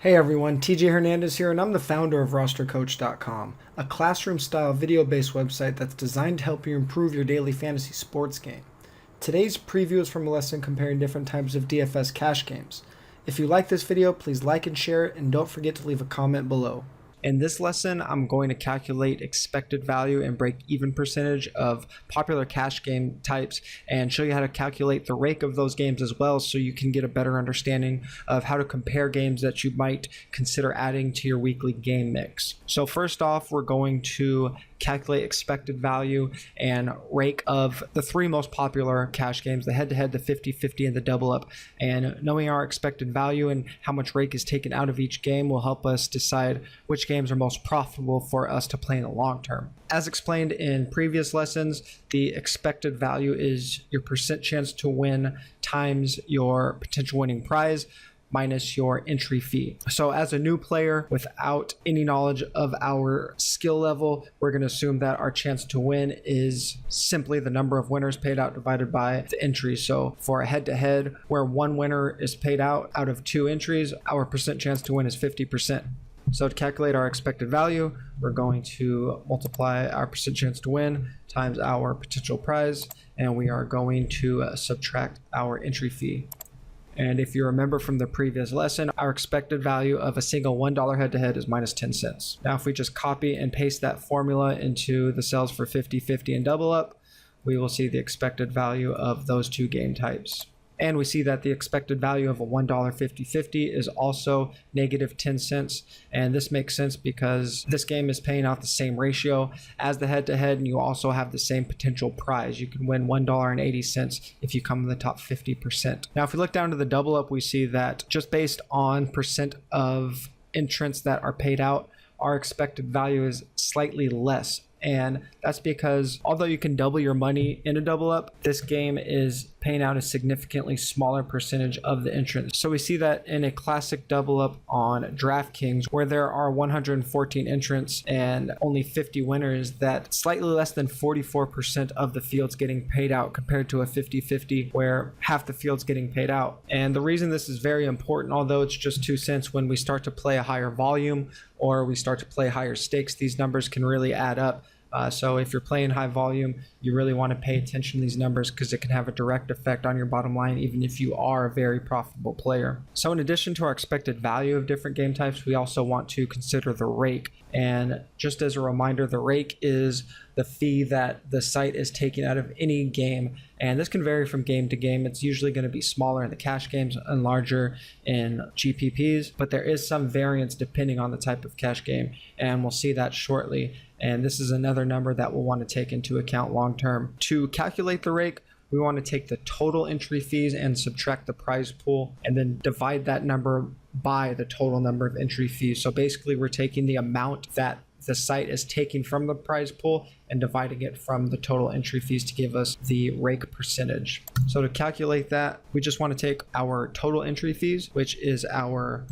Hey everyone, TJ Hernandez here, and I'm the founder of RosterCoach.com, a classroom-style video-based website that's designed to help you improve your daily fantasy sports game. Today's preview is from a lesson comparing different types of DFS cash games. If you like this video, please like and share it, and don't forget to leave a comment below. In this lesson, I'm going to calculate expected value and break-even percentage of popular cash game types and show you how to calculate the rake of those games as well, so you can get a better understanding of how to compare games that you might consider adding to your weekly game mix. So first off, we're going to calculate expected value and rake of the three most popular cash games, the head-to-head, the 50-50, and the double-up. And knowing our expected value and how much rake is taken out of each game will help us decide which games are most profitable for us to play in the long term. As explained in previous lessons, the expected value is your percent chance to win times your potential winning prize minus your entry fee. So as a new player without any knowledge of our skill level, we're going to assume that our chance to win is simply the number of winners paid out divided by the entries. So for a head-to-head where one winner is paid out of two entries, our percent chance to win is 50%. So to calculate our expected value, we're going to multiply our percent chance to win times our potential prize, and we are going to subtract our entry fee. And if you remember from the previous lesson, our expected value of a single $1 head-to-head is minus 10 cents. Now, if we just copy and paste that formula into the cells for 50, 50, and double up, we will see the expected value of those two game types. And we see that the expected value of a $1 50-50 is also negative 10 cents. And this makes sense because this game is paying out the same ratio as the head-to-head, and you also have the same potential prize. You can win $1.80 if you come in the top 50%. Now, if we look down to the double up, we see that just based on percent of entrants that are paid out, our expected value is slightly less. And that's because although you can double your money in a double up, this game is paying out a significantly smaller percentage of the entrants. So we see that in a classic double up on DraftKings, where there are 114 entrants and only 50 winners, that slightly less than 44% of the field's getting paid out, compared to a 50-50 where half the field's getting paid out. And the reason this is very important, although it's just 2 cents, when we start to play a higher volume or we start to play higher stakes, these numbers can really add up. So if you're playing high volume, you really want to pay attention to these numbers because it can have a direct effect on your bottom line, even if you are a very profitable player. So in addition to our expected value of different game types, we also want to consider the rake. And just as a reminder, the rake is the fee that the site is taking out of any game. And this can vary from game to game. It's usually going to be smaller in the cash games and larger in GPPs, but there is some variance depending on the type of cash game. And we'll see that shortly. And this is another number that we'll want to take into account long term. To calculate the rake, we want to take the total entry fees and subtract the prize pool, and then divide that number by the total number of entry fees. So basically, we're taking the amount that the site is taking from the prize pool and dividing it from the total entry fees to give us the rake percentage. So to calculate that, we just want to take our total entry fees, which is our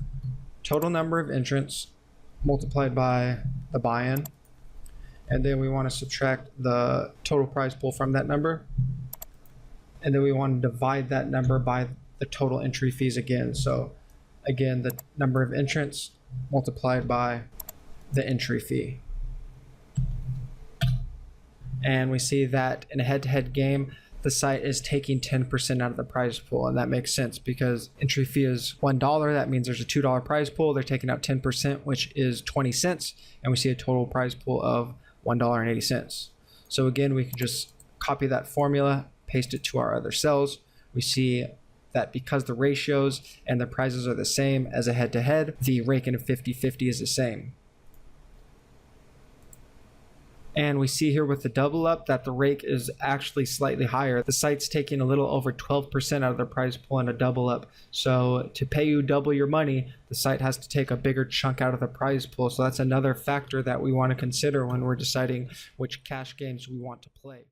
total number of entrants multiplied by the buy-in. And then we want to subtract the total prize pool from that number. And then we want to divide that number by the total entry fees again. So again, the number of entrants multiplied by the entry fee. And we see that in a head-to-head game, the site is taking 10% out of the prize pool. And that makes sense because entry fee is $1. That means there's a $2 prize pool. They're taking out 10%, which is 20 cents. And we see a total prize pool of $1.80. So again, we can just copy that formula, paste it to our other cells. We see that because the ratios and the prizes are the same as a head-to-head, the rake in a 50-50 is the same. And we see here with the double up that the rake is actually slightly higher. The site's taking a little over 12% out of their prize pool in a double up. So to pay you double your money, the site has to take a bigger chunk out of the prize pool. So that's another factor that we want to consider when we're deciding which cash games we want to play.